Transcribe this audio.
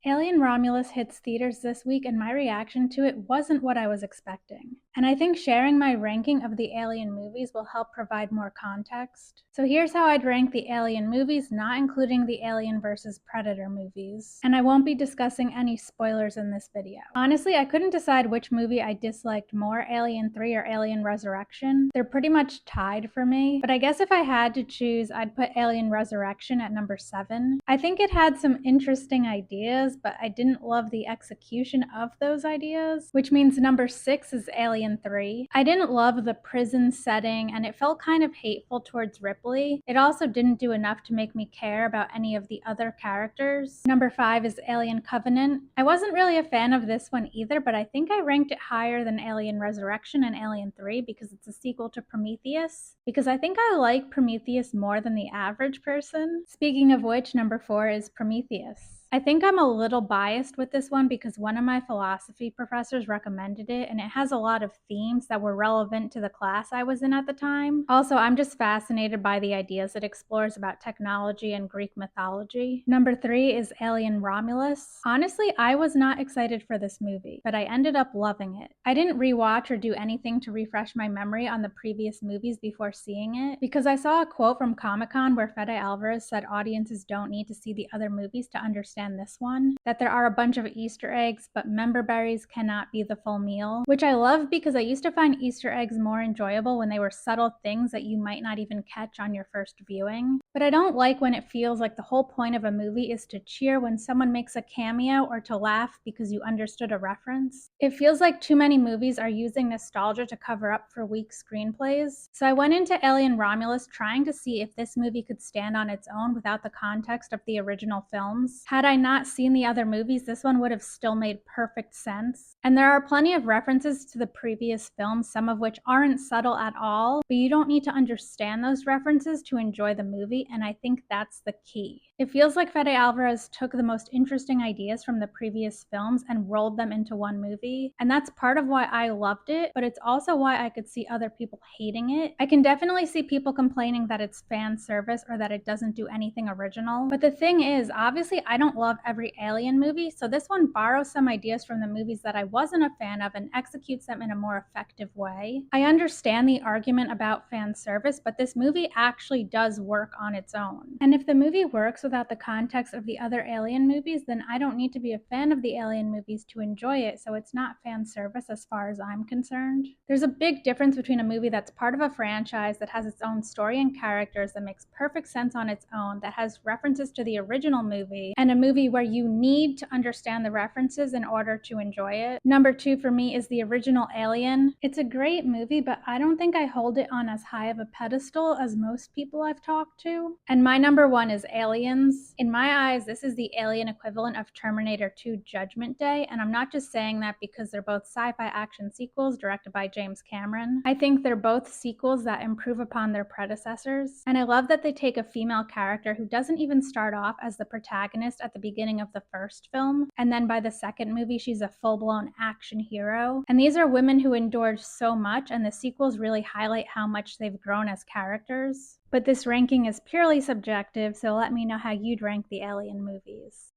Alien Romulus hits theaters this week, and my reaction to it wasn't what I was expecting. And I think sharing my ranking of the Alien movies will help provide more context. So here's how I'd rank the Alien movies, not including the Alien vs. Predator movies. And I won't be discussing any spoilers in this video. Honestly, I couldn't decide which movie I disliked more, Alien 3 or Alien Resurrection. They're pretty much tied for me, but I guess if I had to choose, I'd put Alien Resurrection at number 7. I think it had some interesting ideas, but I didn't love the execution of those ideas, which means number 6 is Alien 3. I didn't love the prison setting, and it felt kind of hateful towards Ripley. It also didn't do enough to make me care about any of the other characters. Number 5 is Alien Covenant. I wasn't really a fan of this one either, but I think I ranked it higher than Alien Resurrection and Alien 3 because it's a sequel to Prometheus. Because I think I like Prometheus more than the average person. Speaking of which, number 4 is Prometheus. I think I'm a little biased with this one because one of my philosophy professors recommended it, and it has a lot of themes that were relevant to the class I was in at the time. Also, I'm just fascinated by the ideas it explores about technology and Greek mythology. Number 3 is Alien Romulus. Honestly, I was not excited for this movie, but I ended up loving it. I didn't rewatch or do anything to refresh my memory on the previous movies before seeing it, because I saw a quote from Comic-Con where Fede Alvarez said audiences don't need to see the other movies to understand this one, that there are a bunch of Easter eggs, but member berries cannot be the full meal, which I love because I used to find Easter eggs more enjoyable when they were subtle things that you might not even catch on your first viewing. But I don't like when it feels like the whole point of a movie is to cheer when someone makes a cameo or to laugh because you understood a reference. It feels like too many movies are using nostalgia to cover up for weak screenplays. So I went into Alien Romulus trying to see if this movie could stand on its own without the context of the original films. Had I not seen the other movies, this one would have still made perfect sense. And there are plenty of references to the previous films, some of which aren't subtle at all, but you don't need to understand those references to enjoy the movie, and I think that's the key. It feels like Fede Alvarez took the most interesting ideas from the previous films and rolled them into one movie, and that's part of why I loved it, but it's also why I could see other people hating it. I can definitely see people complaining that it's fan service or that it doesn't do anything original, but the thing is, obviously I don't love every Alien movie, so this one borrows some ideas from the movies that I wasn't a fan of and executes them in a more effective way. I understand the argument about fan service, but this movie actually does work on its own. And if the movie works without the context of the other Alien movies, then I don't need to be a fan of the Alien movies to enjoy it, so it's not fan service as far as I'm concerned. There's a big difference between a movie that's part of a franchise that has its own story and characters that makes perfect sense on its own, that has references to the original movie, and a movie where you need to understand the references in order to enjoy it. Number 2 for me is the original Alien. It's a great movie, but I don't think I hold it on as high of a pedestal as most people I've talked to. And my number 1 is Aliens. In my eyes, this is the Alien equivalent of Terminator 2 Judgment Day, and I'm not just saying that because they're both sci-fi action sequels directed by James Cameron. I think they're both sequels that improve upon their predecessors, and I love that they take a female character who doesn't even start off as the protagonist at the beginning of the first film, and then by the second movie she's a full-blown action hero. And these are women who endured so much, and the sequels really highlight how much they've grown as characters. But this ranking is purely subjective, so let me know how you'd rank the Alien movies.